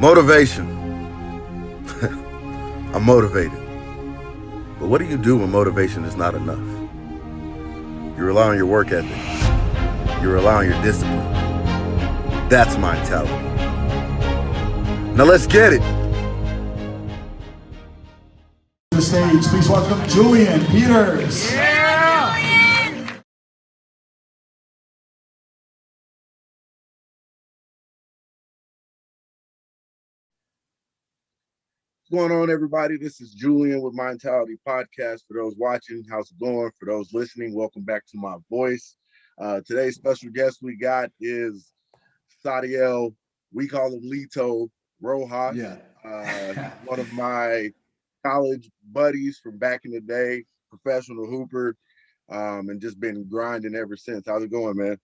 Motivation. I'm motivated. But what do you do when motivation is not enough? You rely on your work ethic. You rely on your discipline. That's mentality. Now let's get it. To the stage, please welcome Julian Peters. What's going on, everybody? This is Julian with Mentality Podcast. For those watching, how's it going? For those listening, welcome back to my voice. Today's special guest we got is Sadiel, we call him Lito Rojas. One of my college buddies from back in the day, professional hooper, and just been grinding ever since. How's it going, man?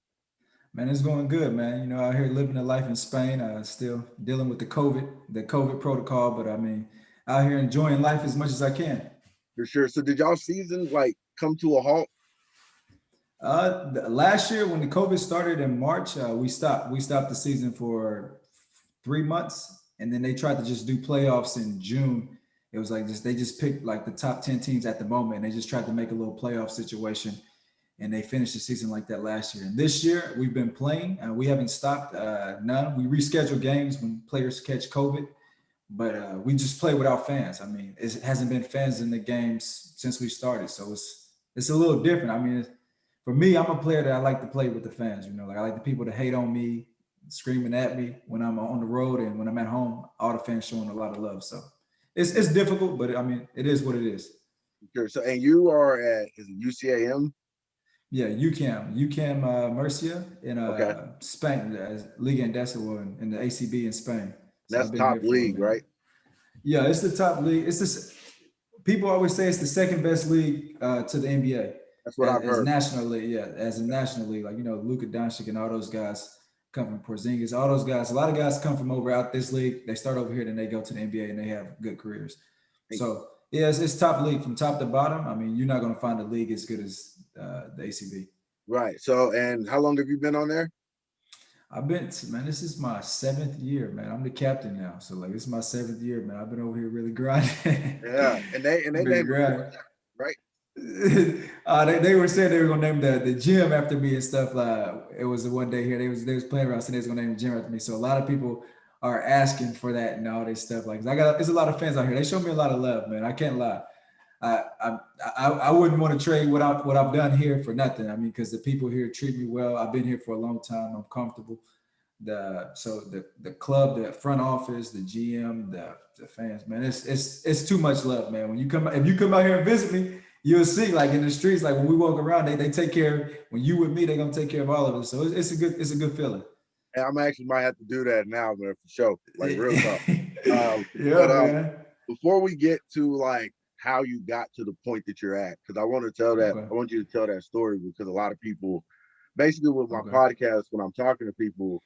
Man, it's going good, man. You know, out here living the life in Spain, still dealing with the COVID protocol, but I mean, out here enjoying life as much as I can. For sure. So did y'all season come to a halt? Last year when the COVID started in March, we stopped the season for 3 months, and then they tried to just do playoffs in June. It was like they just picked like the top 10 teams at the moment, and they just tried to make a little playoff situation. And they finished the season like that last year. And this year we've been playing. We haven't stopped none. We reschedule games when players catch COVID, but we just play without fans. I mean, it hasn't been fans in the games since we started, so it's a little different. I mean, for me, I'm a player that I like to play with the fans. You know, like I like the people to hate on me, screaming at me when I'm on the road, and when I'm at home, all the fans showing a lot of love. So it's difficult, but I mean, it is what it is. Sure. So, and you are at UCAM? Yeah, UCAM Murcia in Spain, Liga Endesa in the ACB in Spain. So that's top league, right? Yeah, it's the top league. It's this. People always say it's the second best league to the NBA. That's what I've heard. National league, yeah, as a national league, like Luka Doncic and all those guys come from Porzingis. All those guys, a lot of guys come from out this league. They start over here, then they go to the NBA and they have good careers. So yeah, it's top league from top to bottom. I mean, you're not going to find a league as good as the ACB. Right. So, and how long have you been on there? This is my 7th year, man. I'm the captain now. So this is my 7th year, man. I've been over here really grinding. Yeah. And they named it, right? They were saying they were gonna name the gym after me and stuff. It was one day here they was playing around saying they was gonna name the gym after me. So a lot of people are asking for that and all this stuff. Like there's a lot of fans out here. They show me a lot of love, man. I can't lie. I wouldn't want to trade what I've done here for nothing. I mean, because the people here treat me well. I've been here for a long time. I'm comfortable. The club, the front office, the GM, the fans, man. It's too much love, man. If you come out here and visit me, you'll see like in the streets, like when we walk around, they take care. When you with me, they're gonna take care of all of us. So it's a good feeling. And I'm actually might have to do that now, man, for sure. Like real talk. Man. Before we get to how you got to the point that you're at, because I want to tell that. Okay. I want you to tell that story because a lot of people, basically with my podcast, when I'm talking to people,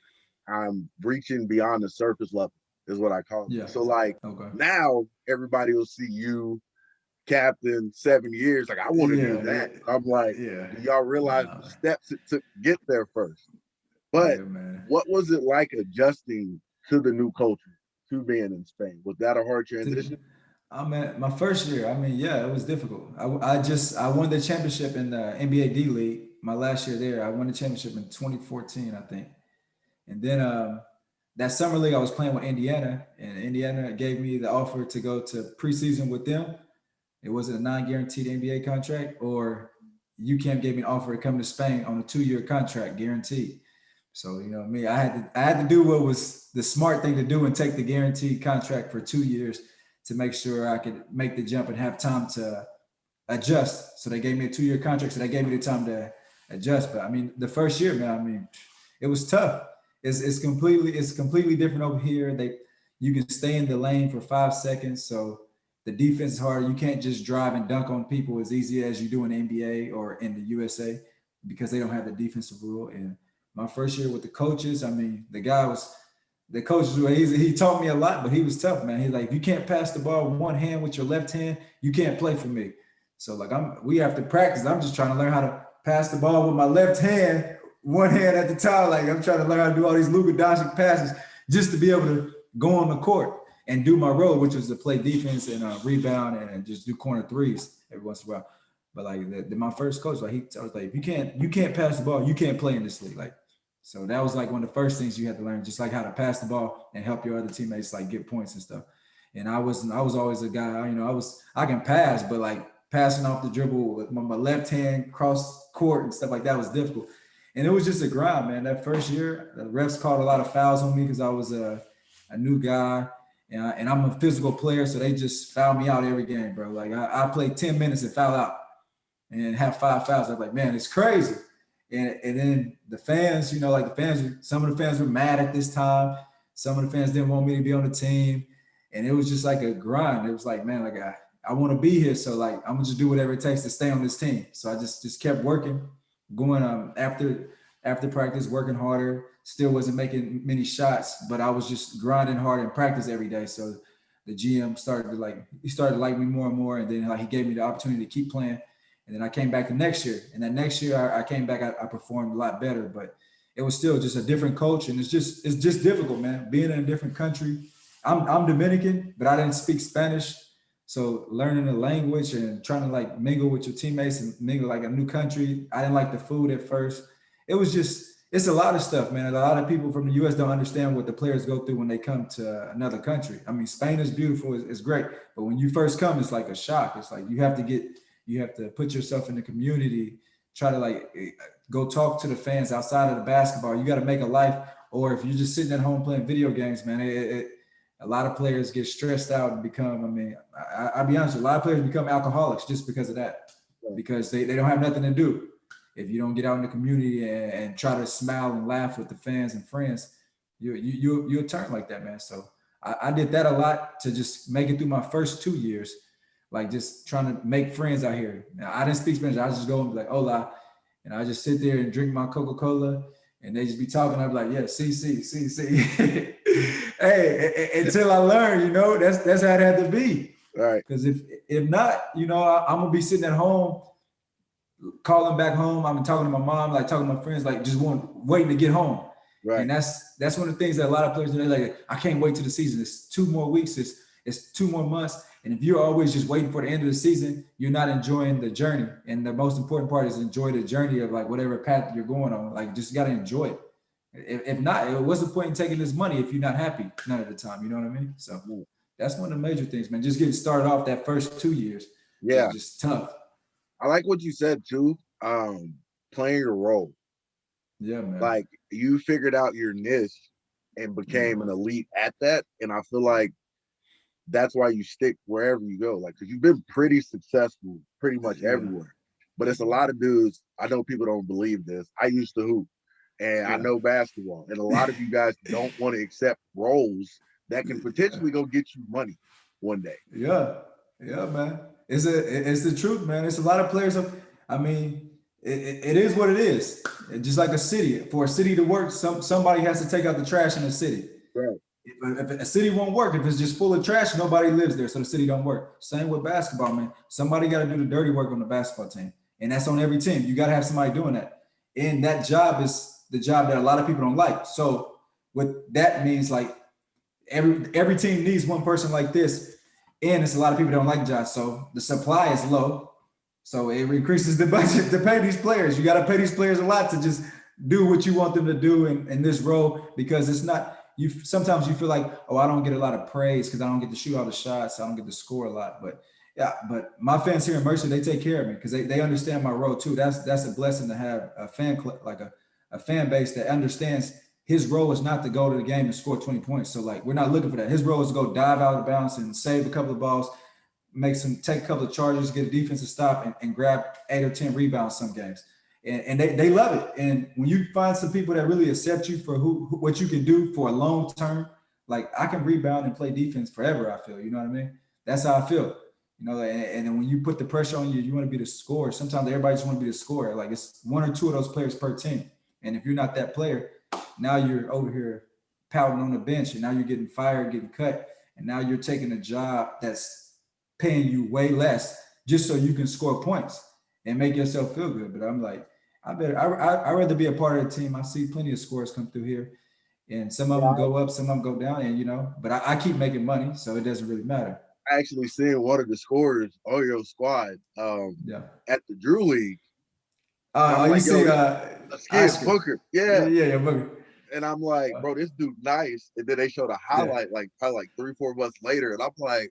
I'm reaching beyond the surface level is what I call it. Yeah. So now everybody will see you captain 7 years. Like I want to do that. I'm like, do y'all realize the steps it took to get there first? But what was it like adjusting to the new culture, to being in Spain? Was that a hard transition? My first year, it was difficult. I won the championship in the NBA D-League. My last year there, I won the championship in 2014, I think. And then that summer league, I was playing with Indiana, and Indiana gave me the offer to go to preseason with them. It wasn't a non-guaranteed NBA contract, or UCAM gave me an offer to come to Spain on a 2-year contract, guaranteed. So, me, I had to do what was the smart thing to do and take the guaranteed contract for 2 years to make sure I could make the jump and have time to adjust. So they gave me a 2-year contract, so they gave me the time to adjust. But the first year, man, it was tough. It's completely different over here. You can stay in the lane for 5 seconds, so the defense is hard. You can't just drive and dunk on people as easy as you do in the NBA or in the USA because they don't have the defensive rule. And my first year with the coaches, the coaches were easy. He taught me a lot, but he was tough, man. He's like, if you can't pass the ball with one hand with your left hand, you can't play for me. So we have to practice. I'm just trying to learn how to pass the ball with my left hand, one hand at the time. Like I'm trying to learn how to do all these Luka Doncic passes just to be able to go on the court and do my role, which was to play defense and rebound and just do corner threes every once in a while. But like my first coach, like I was like, if you can't pass the ball, you can't play in this league. Like, so that was like one of the first things you had to learn, just like how to pass the ball and help your other teammates like get points and stuff. And I was always a guy, you know, I can pass, but like passing off the dribble with my left hand cross court and stuff like that was difficult. And it was just a grind, man. That first year, the refs called a lot of fouls on me because I was a new guy. And I'm a physical player, so they just foul me out every game, bro. Like I play 10 minutes and foul out and have 5 fouls. I'm like, man, it's crazy. And then the fans, you know, like some of the fans were mad at this time. Some of the fans didn't want me to be on the team. And it was just like a grind. It was like, man, like I want to be here. So like, I'm gonna just do whatever it takes to stay on this team. So I just kept working, going after practice, working harder. Still wasn't making many shots, but I was just grinding hard in practice every day. So the GM started to like me more and more. And then like he gave me the opportunity to keep playing. And then I came back the next year. And that next year I came back, I performed a lot better, but it was still just a different coach. And it's just difficult, man, being in a different country. I'm Dominican, but I didn't speak Spanish. So learning the language and trying to like mingle with your teammates and mingle like a new country. I didn't like the food at first. It's a lot of stuff, man. A lot of people from the U.S. don't understand what the players go through when they come to another country. I mean, Spain is beautiful, it's great. But when you first come, it's like a shock. It's like you have to put yourself in the community, try to like go talk to the fans outside of the basketball. You got to make a life. Or if you're just sitting at home playing video games, man, a lot of players get stressed out and become, I mean, I'll be honest, a lot of players become alcoholics just because of that, because they don't have nothing to do. If you don't get out in the community and try to smile and laugh with the fans and friends, you'll turn like that, man. So I did that a lot to just make it through my first 2 years, like just trying to make friends out here. Now, I didn't speak Spanish. I just go and be like, hola. And I just sit there and drink my Coca-Cola. And they just be talking. I'm like, yeah, see. Hey, until I learn, you know, that's how it had to be. Right. Because if not, you know, I'm gonna be sitting at home, calling back home. I'm talking to my mom, like talking to my friends, like just waiting to get home. Right. And that's one of the things that a lot of players do. They're like, I can't wait till the season. It's 2 more weeks. It's 2 more months. And if you're always just waiting for the end of the season, you're not enjoying the journey. And the most important part is enjoy the journey of like whatever path you're going on. Like just got to enjoy it. If not, what's the point in taking this money if you're not happy none of the time? You know what I mean? So that's one of the major things, man. Just getting started off that first 2 years. Yeah. It's just tough. I like what you said too. Playing your role. Yeah, man. Like you figured out your niche and became an elite at that. And I feel like that's why you stick wherever you go. Like, cause you've been pretty successful pretty much everywhere. But it's a lot of dudes. I know people don't believe this. I used to hoop and I know basketball. And a lot of you guys don't want to accept roles that can potentially go get you money one day. Yeah, man. It's the truth, man. It's a lot of players. I mean, it is what it is. It's just like a city. For a city to work, somebody has to take out the trash in the city. Right. If a city won't work, if it's just full of trash, nobody lives there, so the city don't work. Same with basketball, man. Somebody got to do the dirty work on the basketball team, and that's on every team. You got to have somebody doing that, and that job is the job that a lot of people don't like. So what that means, like every team needs one person like this, and it's a lot of people that don't like jobs. So the supply is low, so it increases the budget to pay these players. You got to pay these players a lot to just do what you want them to do in this role, because it's not. Sometimes you feel like, oh, I don't get a lot of praise because I don't get to shoot all the shots. I don't get to score a lot. But yeah, but my fans here in Mercer, they take care of me because they understand my role too. That's a blessing to have a fan like a fan base that understands his role is not to go to the game and score 20 points. So like we're not looking for that. His role is to go dive out of bounds and save a couple of balls, take a couple of charges, get a defensive stop, and grab 8 or 10 rebounds some games. And they love it. And when you find some people that really accept you for what you can do for a long term, like I can rebound and play defense forever, I feel, you know what I mean? That's how I feel, you know, and then when you put the pressure on you, you want to be the scorer. Sometimes everybody just want to be the scorer. Like it's 1 or 2 of those players per team. And if you're not that player, now you're over here pouting on the bench and now you're getting fired, getting cut. And now you're taking a job that's paying you way less just so you can score points and make yourself feel good. But I'm like, I'd rather be a part of the team. I see plenty of scores come through here. And some of them go up, some of them go down, and but I keep making money, so it doesn't really matter. I actually seen one of the scorers on your squad at the Drew League. You see Booker. Yeah, Booker. And I'm like, bro, this dude nice. And then they showed a highlight like 3-4 months later, and I'm like,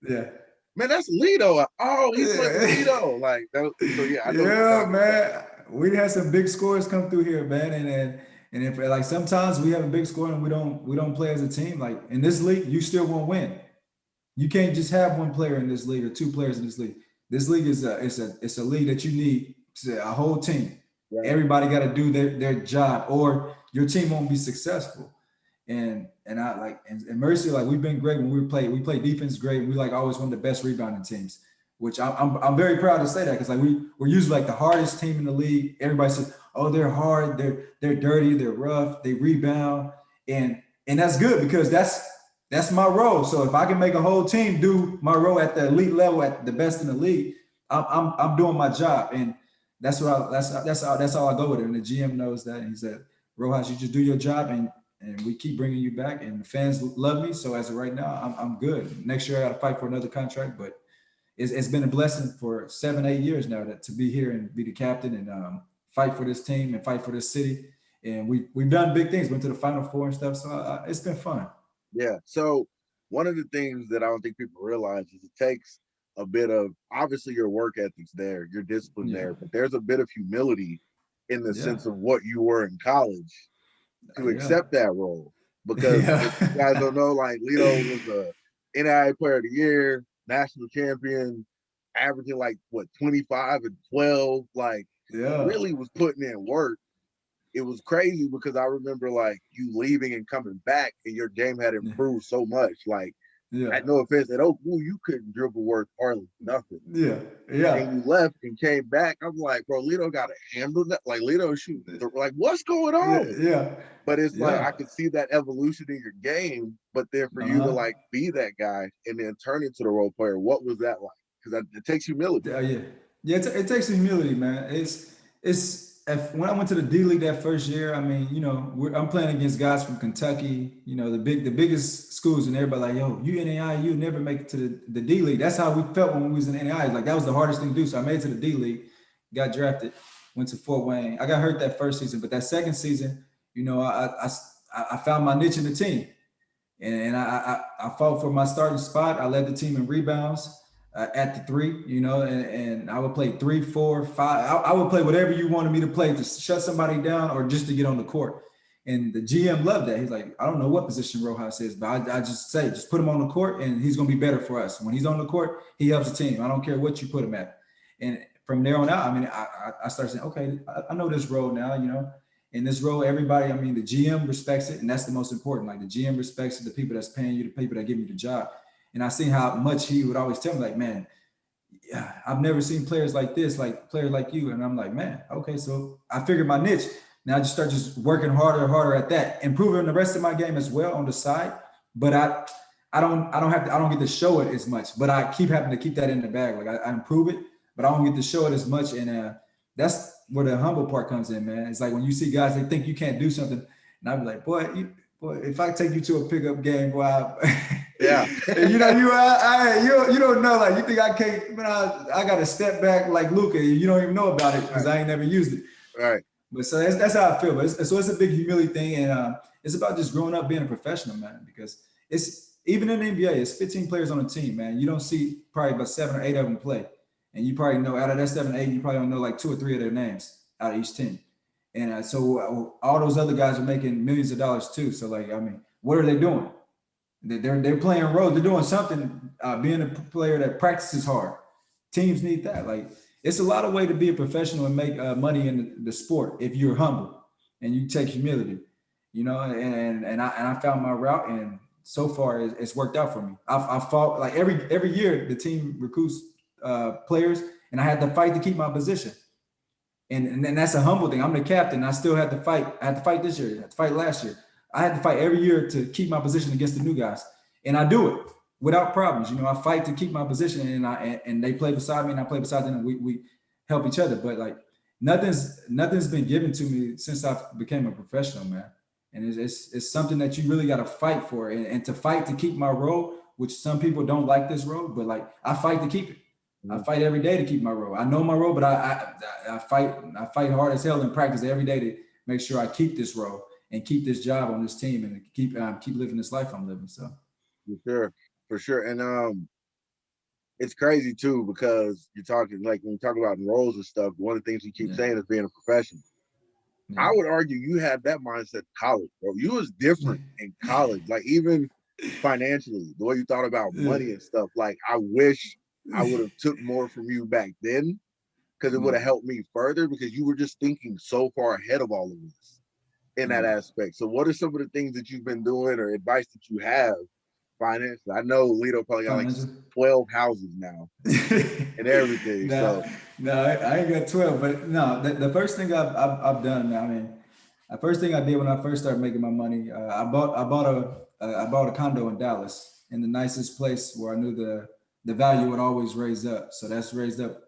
man, that's Lito. Oh, he's like Lito. Like, so yeah, I know man. We had some big scores come through here, man, and if like sometimes we have a big score and we don't play as a team. Like in this league, you still won't win. You can't just have one player in this league or two players in this league. This league is a league that you need a whole team. Right. Everybody got to do their job, or your team won't be successful. And I like and Mercy, like we've been great when we play defense great. We like always one of the best rebounding teams, which I'm very proud to say that, because like we're usually like the hardest team in the league. Everybody says, oh, they're hard, they're dirty, they're rough, they rebound, and that's good because that's my role. So if I can make a whole team do my role at the elite level, at the best in the league, I'm doing my job, and that's all I go with it. And the GM knows that. And he said, Rojas, you just do your job, and we keep bringing you back, and the fans love me. So as of right now, I'm good. Next year I got to fight for another contract, but it's been a blessing for 7-8 years now to be here and be the captain and fight for this team and fight for this city. And we've done big things, went to the Final Four and stuff. So it's been fun. Yeah. So one of the things that I don't think people realize is it takes a bit of, obviously your work ethics there, your discipline there, but there's a bit of humility in the sense of what you were in college to accept that role. Because if you guys don't know, like Lito was a NAIA Player of the Year, national champion, averaging like 25 and 12, like really was putting in work. It was crazy because I remember like you leaving and coming back, and your game had improved so much. Like, at no offense, at you couldn't dribble worth hardly nothing. And you left and came back. I'm like, bro, Lito got to handle that. Like, Lito shooting. Like, what's going on? But it's like I could see that evolution in your game. But then for you to like be that guy and then turn into the role player, what was that like? Because it takes humility. It takes humility, man. When I went to the D-League that first year, I mean, I'm playing against guys from Kentucky, the biggest schools, and everybody like, yo, you NAIA, you never make it to the D-League. That's how we felt when we was in NAIA. Like, that was the hardest thing to do. So I made it to the D-League, got drafted, went to Fort Wayne. I got hurt that first season, but that second season, I found my niche in the team. And I fought for my starting spot. I led the team in rebounds. At the 3, and I would play 3, 4, 5. I would play whatever you wanted me to play to shut somebody down or just to get on the court. And the GM loved that. He's like, I don't know what position Rojas is, but I just say, just put him on the court and he's going to be better for us. When he's on the court, he helps the team. I don't care what you put him at. And from there on out, I mean, I started saying, okay, I know this role now, In this role, everybody, I mean, the GM respects it, and that's the most important. Like, the GM respects it, the people that's paying you, the people that give you the job. And I seen how much he would always tell me, like, man, I've never seen players like this, like players like you. And I'm like, man, okay, so I figured my niche. Now I just start working harder at that, improving the rest of my game as well on the side. But I don't get to show it as much. But I keep having to keep that in the bag. Like, I improve it, but I don't get to show it as much. And that's where the humble part comes in, man. It's like when you see guys, they think you can't do something, and I'm like, boy, if I take you to a pickup game, boy. You don't know, like, you think I can't, man, I got to step back like Luka. You don't even know about it because I ain't never used it. Right. But so that's how I feel. But it's a big humility thing. And it's about just growing up being a professional, man, because it's even in the NBA, it's 15 players on a team, man. You don't see probably about 7 or 8 of them play. And you probably know out of that 7 or 8, you probably don't know like 2 or 3 of their names out of each team. And so all those other guys are making millions of dollars too. So, like, I mean, what are they doing? They're playing roles. They're doing something. Being a player that practices hard. Teams need that. Like, it's a lot of way to be a professional and make money in the sport if you're humble and you take humility. And I found my route, and so far it's worked out for me. I fought, like, every year the team recruits players, and I had to fight to keep my position. And that's a humble thing. I'm the captain. I still had to fight. I had to fight this year. I had to fight last year. I had to fight every year to keep my position against the new guys. And I do it without problems. I fight to keep my position, and they play beside me, and I play beside them, and we help each other. But, like, nothing's been given to me since I became a professional, man. And it's something that you really got to fight for, and to fight to keep my role, which some people don't like this role, but like I fight to keep it. I fight every day to keep my role. I know my role, but I fight hard as hell in practice every day to make sure I keep this role and keep this job on this team and keep living this life I'm living. So for sure. And it's crazy too, because you're talking, like when you talk about roles and stuff, one of the things you keep saying is being a professional. I would argue you had that mindset in college, bro. You was different in college, like even financially, the way you thought about money and stuff. Like I wish I would have took more from you back then, because it would have helped me further, because you were just thinking so far ahead of all of this in that aspect. So what are some of the things that you've been doing or advice that you have financially? I know Lito probably got like 12 houses now and everything. No, I ain't got 12, but no, the first thing I've done, I mean, the first thing I did when I first started making my money, I bought a condo in Dallas, in the nicest place where I knew the value would always raise up. So that's raised up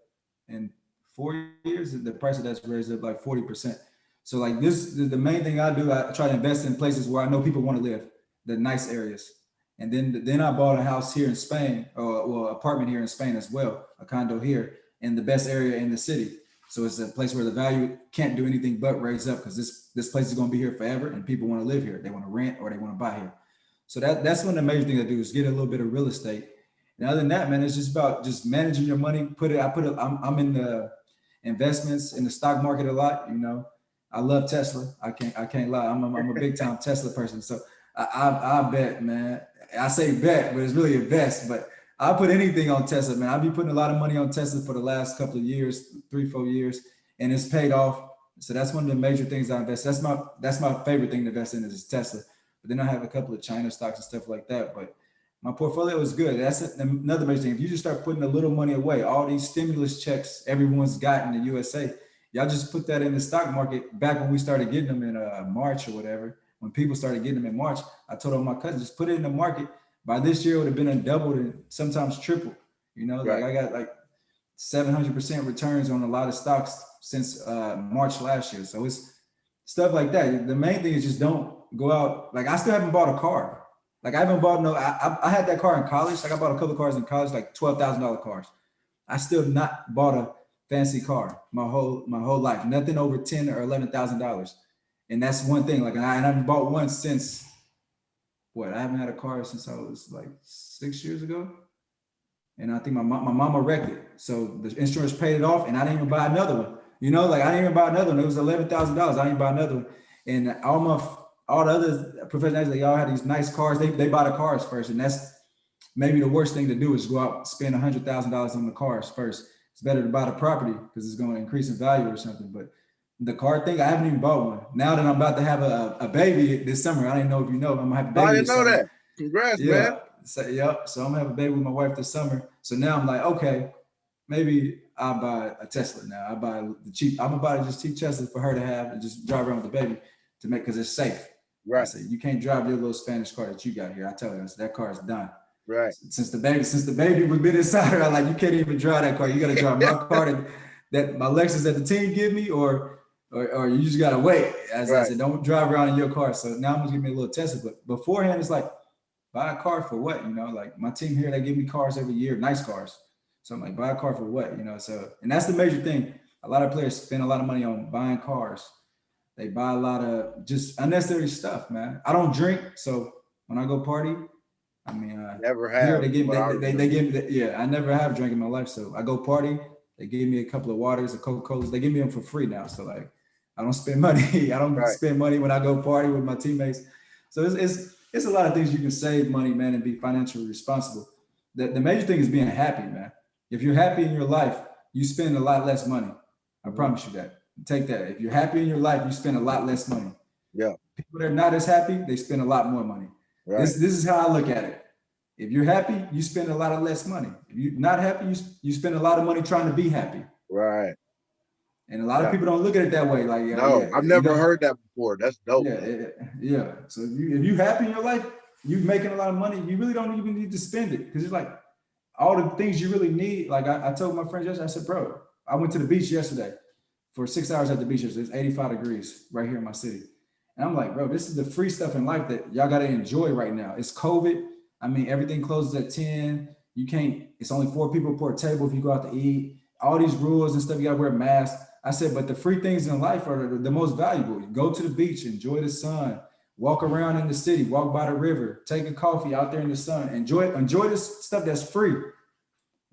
in 4 years. The price of that's raised up like 40%. So like the main thing I do, I try to invest in places where I know people want to live, the nice areas. And then I bought a house here in Spain, or apartment here in Spain as well, a condo here in the best area in the city. So it's a place where the value can't do anything but raise up, because this place is going to be here forever and people want to live here. They want to rent or they want to buy here. So that's one of the major things I do, is get a little bit of real estate. And other than that, man, it's just about just managing your money. I'm in the investments in the stock market a lot. You know, I love Tesla. I can't lie. I'm a big time Tesla person. So I bet, man. I say bet, but it's really invest. But I put anything on Tesla, man. I've been putting a lot of money on Tesla for the last couple of years, 3-4 years, and it's paid off. So that's one of the major things I invest. That's my favorite thing to invest in is Tesla. But then I have a couple of China stocks and stuff like that. But my portfolio is good. That's another major thing. If you just start putting a little money away, all these stimulus checks everyone's got in the USA, y'all just put that in the stock market. Back when we started getting them in March or whatever, when people started getting them in March, I told all my cousins, just put it in the market. By this year, it would have been doubled and sometimes tripled. You know, like I got like 700% returns on a lot of stocks since March last year. So it's stuff like that. The main thing is just don't go out. Like I still haven't bought a car. Like I haven't bought I had that car in college. Like I bought a couple of cars in college, like $12,000 cars. I still not bought a fancy car my whole life. Nothing over $10,000 or $11,000. And that's one thing. Like, and I haven't bought one since I haven't had a car since I was like 6 years ago. And I think my mama wrecked it. So the insurance paid it off, and I didn't even buy another one. You know, like I didn't even buy another one. It was $11,000. I didn't even buy another one. And all the other professionals, they all had these nice cars. They buy the cars first. And that's maybe the worst thing to do, is go out and spend $100,000 on the cars first. It's better to buy the property because it's going to increase in value or something. But the car thing, I haven't even bought one. Now that I'm about to have a baby this summer, I didn't know if you know, I'm gonna have a baby. I didn't know that. Congrats, man. So I'm gonna have a baby with my wife this summer. So now I'm like, okay, maybe I'll buy a Tesla now. I'm gonna buy just cheap Tesla for her to have and just drive around with the baby because it's safe. Right. I say, you can't drive your little Spanish car that you got here. I tell you, that car is done. Right. Since the baby was been inside her, I'm like, you can't even drive that car. You gotta drive my car that my Lexus that the team give me, or you just gotta wait. As I said, don't drive around in your car. So now I'm gonna give me a little Tesla. But beforehand, it's like, buy a car for what? You know, like my team here, they give me cars every year, nice cars. So I'm like, buy a car for what? You know, so, and that's the major thing. A lot of players spend a lot of money on buying cars. They buy a lot of just unnecessary stuff, man. I don't drink, so when I go party, I mean, never have. Here they give me, I never have drank in my life. So I go party, they give me a couple of waters, a Coca-Colas. They give me them for free now. So like, I don't spend money. I don't spend money when I go party with my teammates. So it's a lot of things you can save money, man, and be financially responsible. The major thing is being happy, man. If you're happy in your life, you spend a lot less money. I promise you that. Take that. If you're happy in your life, you spend a lot less money. Yeah. People that are not as happy, they spend a lot more money. Right. This is how I look at it. If you're happy, you spend a lot of less money. If you're not happy, you spend a lot of money trying to be happy. Right. And a lot of people don't look at it that way. Like, I've never heard that before. That's dope. Yeah. So if you're happy in your life, you're making a lot of money. You really don't even need to spend it, because it's like all the things you really need. Like I told my friends yesterday, I said, bro, I went to the beach yesterday for 6 hours at the beach. It's 85 degrees right here in my city. And I'm like, bro, this is the free stuff in life that y'all got to enjoy right now. It's COVID. I mean, everything closes at 10. You can't, it's only 4 people per table if you go out to eat. All these rules and stuff, you got to wear a mask. I said, but the free things in life are the most valuable. You go to the beach, enjoy the sun, walk around in the city, walk by the river, take a coffee out there in the sun, enjoy this stuff that's free,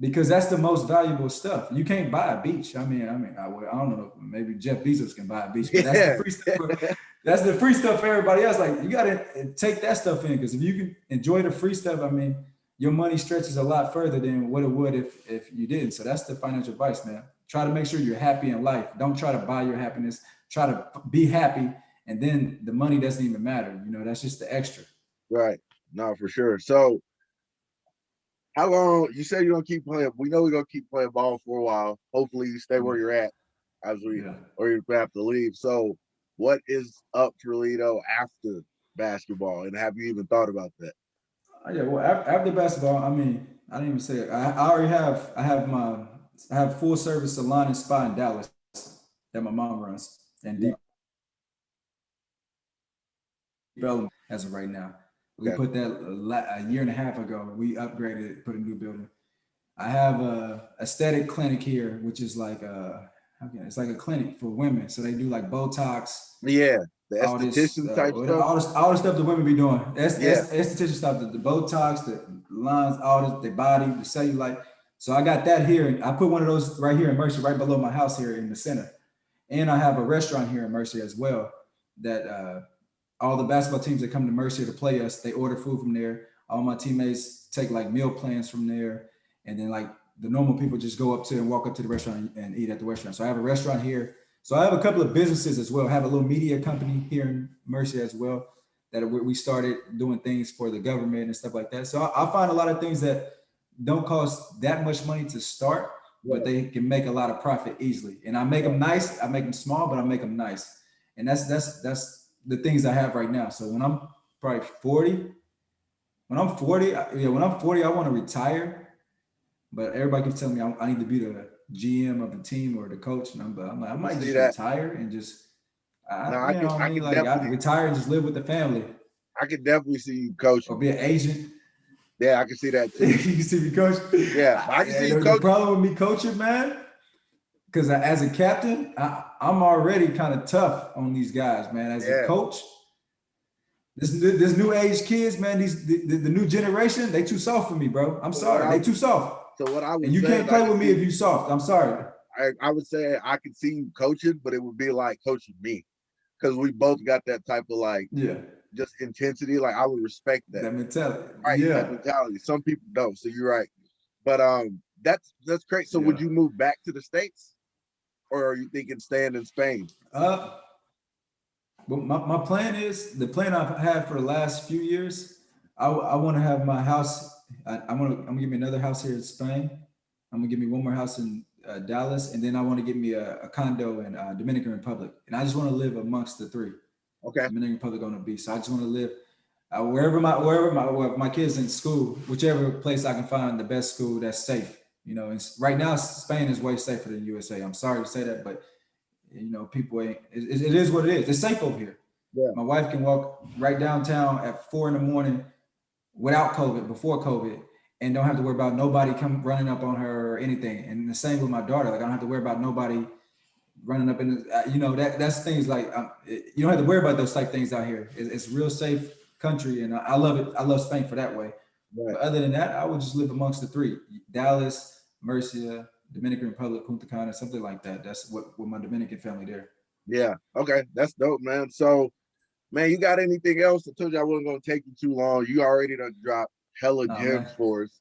because that's the most valuable stuff. You can't buy a beach. I don't know, maybe Jeff Bezos can buy a beach, but that's the free stuff. That's the free stuff for everybody else. Like, you got to take that stuff in, because if you can enjoy the free stuff, I mean, your money stretches a lot further than what it would if you didn't. So that's the financial advice, man. Try to make sure you're happy in life. Don't try to buy your happiness. Try to be happy, and then the money doesn't even matter. You know, that's just the extra. Right. No, for sure. So how long, you said you're going to keep playing. We know we're going to keep playing ball for a while. Hopefully you stay where you're at or you have to leave. So what is up for Lito after basketball? And have you even thought about that? Yeah, well, after basketball, I mean, I didn't even say it. I have full service salon and spa in Dallas that my mom runs, and development as of right now. We put that a year and a half ago. We upgraded it, put a new building. I have a aesthetic clinic here, which is like it's like a clinic for women. So they do like Botox. Yeah, the esthetician type stuff. All the stuff the women be doing. Esthetician stuff, the Botox, the lines, all the body, the cellulite. So I got that here. I put one of those right here in Mercer, right below my house here in the center. And I have a restaurant here in Mercer as well that all the basketball teams that come to Mercer to play us, they order food from there. All my teammates take like meal plans from there. And then like the normal people just go up to and walk up to the restaurant and eat at the restaurant. So I have a restaurant here. So I have a couple of businesses as well. I have a little media company here in Mercer as well that we started doing things for the government and stuff like that. So I find a lot of things that don't cost that much money to start, but they can make a lot of profit easily. And I make them nice. I make them small, but I make them nice. And that's the things I have right now. So when I'm probably 40, when I'm 40, I want to retire. But everybody keeps telling me I need to be the GM of the team or the coach, and I'm like, I might just retire and just, retire and just live with the family. I could definitely see you coaching. Or be an agent. Yeah, I can see that too. You can see me coach. Yeah, I can see you coaching. The problem with me coaching, man, because as a captain, I'm already kind of tough on these guys, man. As a coach, this new age kids, man, the new generation, they too soft for me, bro. I'm sorry, they too soft. So what I would and you can't play with me if you soft. I'm sorry. I would say I could see you coaching, but it would be like coaching me, because we both got that type of just intensity. Like I would respect that. That mentality. Right. Yeah. That mentality. Some people don't. So you're right. But that's great. So would you move back to the States, or are you thinking staying in Spain? Well, my plan is, the plan I've had for the last few years, I want to have my house. I'm gonna give me another house here in Spain. I'm gonna give me one more house in Dallas, and then I want to give me a condo in Dominican Republic. And I just want to live amongst the three. Okay. Dominican Republic on the beach. So I just want to live wherever my kids in school, whichever place I can find the best school that's safe. You know, and right now Spain is way safer than USA. I'm sorry to say that, but you know, people ain't. It is what it is. It's safe over here. Yeah. My wife can walk right downtown at 4 a.m. without COVID, before COVID, and don't have to worry about nobody come running up on her or anything. And the same with my daughter. Like I don't have to worry about nobody running up in the, that's things like, you don't have to worry about those type things out here. It's real safe country, and I love it. I love Spain for that way. Right. But other than that, I would just live amongst the three: Dallas, Murcia, Dominican Republic, Punta Cana, something like that. That's what with my Dominican family there. Yeah. Okay. That's dope, man. So, man, you got anything else? I told you I wasn't going to take you too long. You already done dropped hella gems for us.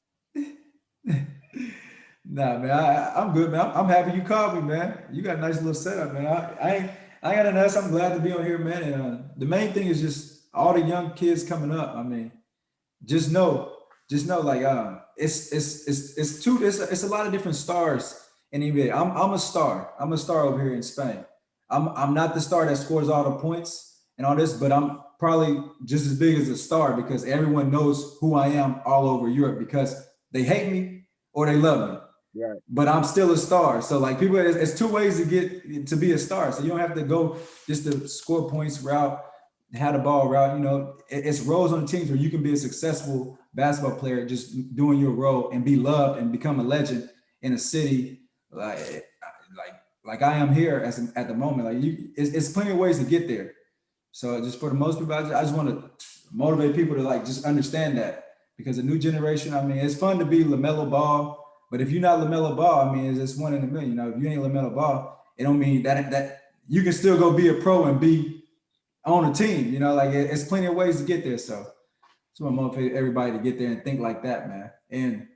Nah, man, I'm good, man. I'm happy you called me, man. You got a nice little setup, man. I ain't got nothing else. I'm glad to be on here, man. And the main thing is just all the young kids coming up. I mean, just know, like it's a lot of different stars in NBA. I'm a star. I'm a star over here in Spain. I'm not the star that scores all the points and all this, but I'm probably just as big as a star because everyone knows who I am all over Europe because they hate me or they love me. Right. But I'm still a star. So like it's two ways to get to be a star. So you don't have to go just the score points route. had a ball route. You know, it's roles on the teams where you can be a successful basketball player just doing your role and be loved and become a legend in a city like I am here at the moment. Like it's plenty of ways to get there. So just for the most people, I just want to motivate people to like just understand that, because the new generation, I mean, it's fun to be LaMelo Ball, but if you're not LaMelo Ball, I mean, it's 1 in a million. You know, if you ain't LaMelo Ball, it don't mean that you can still go be a pro and be on a team. You know, like it's plenty of ways to get there. So just want to motivate everybody to get there and think like that, man. And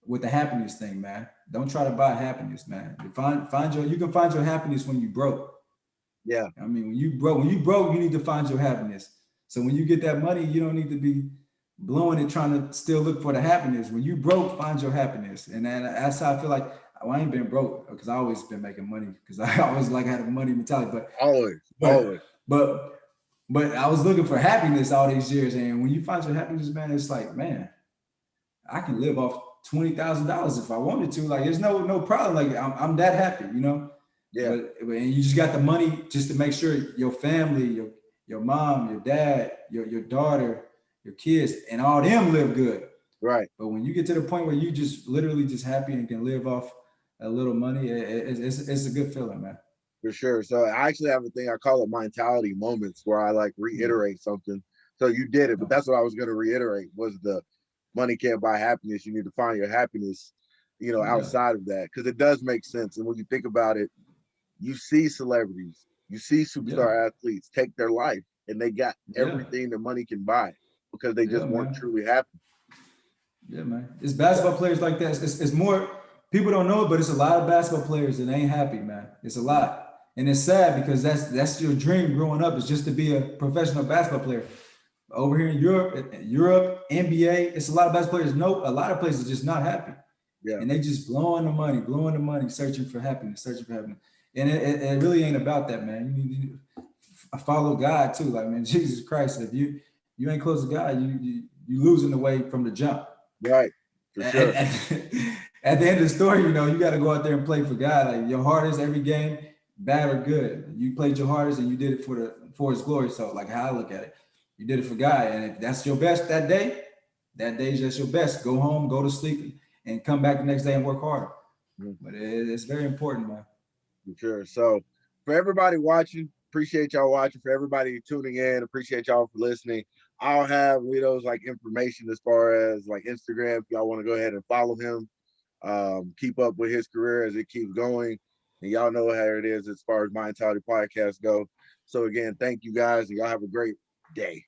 with the happiness thing, man, don't try to buy happiness, man. You can find your happiness when you broke. Yeah. I mean, when you broke, you need to find your happiness. So when you get that money, you don't need to be blowing it trying to still look for the happiness. When you broke, find your happiness. And then that's how I feel like, I ain't been broke because I always been making money, because I always like had a money mentality. But always. But I was looking for happiness all these years. And when you find your happiness, man, it's like, man, I can live off $20,000 if I wanted to. Like, there's no problem. Like, I'm that happy, you know? Yeah. But and you just got the money just to make sure your family, your mom, your dad, your daughter, your kids, and all them live good. Right. But when you get to the point where you just literally just happy and can live off a little money, it's a good feeling, man. For sure. So I actually have a thing, I call it mentality moments, where I like reiterate something. So you did it, but that's what I was going to reiterate, was the money can't buy happiness. You need to find your happiness, you know, outside of that, because it does make sense. And when you think about it, you see celebrities, you see superstar athletes take their life, and they got everything the money can buy because they just weren't truly happy. Yeah, man. It's basketball players like that. It's more, people don't know it, but it's a lot of basketball players that ain't happy, man. It's a lot. And it's sad, because that's your dream growing up, is just to be a professional basketball player. Over here in Europe, NBA, it's a lot of basketball players. A lot of places are just not happy. Yeah. And they just blowing the money, searching for happiness. And it really ain't about that, man. You need to follow God too. Like, man, Jesus Christ, if you ain't close to God, you losing the way from the jump. Right. For sure. At the end of the story, you know, you got to go out there and play for God. Like, your hardest every game, bad or good, you played your hardest and you did it for His glory. So, like, how I look at it, you did it for God, and if that's your best that day is just your best. Go home, go to sleep, and come back the next day and work harder. But it's very important, man. For sure. So for everybody watching, appreciate y'all watching. For everybody tuning in, appreciate y'all for listening. I'll have Lito's like information as far as like Instagram, if y'all want to go ahead and follow him, keep up with his career as it keeps going. And y'all know how it is as far as My Mentality Podcast go. So again, thank you guys, and y'all have a great day.